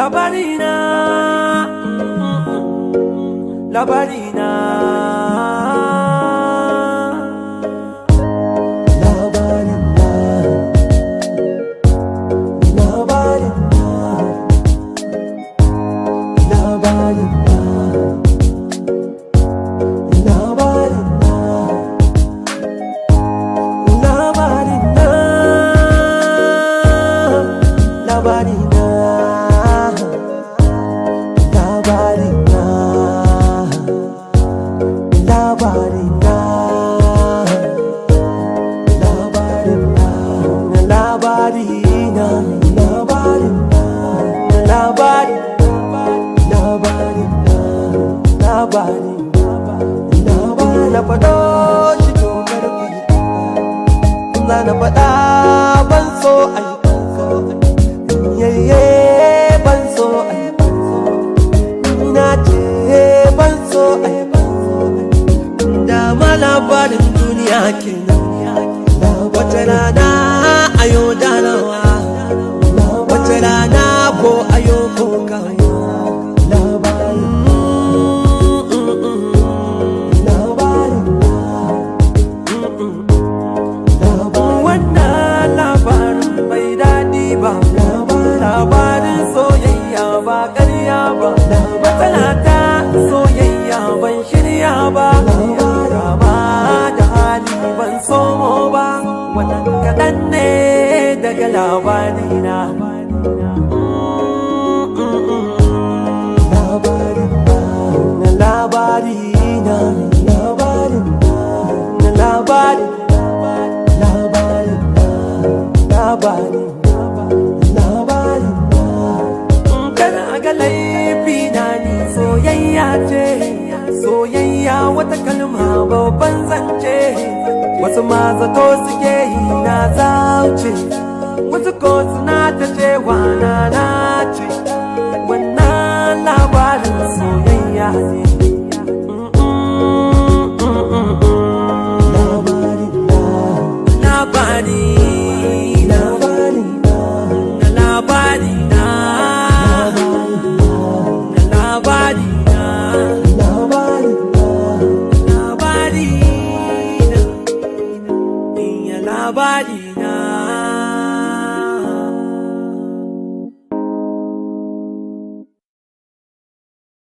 Labarina, Labarina, Labarina, Labarina, Labarina, Labarina, Labarina, Labarina. Na faɗo shi to karfi za na faɗa ban so ai yayye ban so ai na ce ban so ai da ma labarin duniya kenan wata rana ayo dalawa wata rana ko ayo ko kayo labarin soyayya ba ƙarya ba matsala ta soyayya ban shirya ba rama da hali ban somo ba wannan kaɗan ne daga labarina labarina labarina labarina labarina laifi na ni soyayya ce soyayya wata kalma babban zance wasu ma zato suke yi na zauce wasu ko suna ta cewa na ce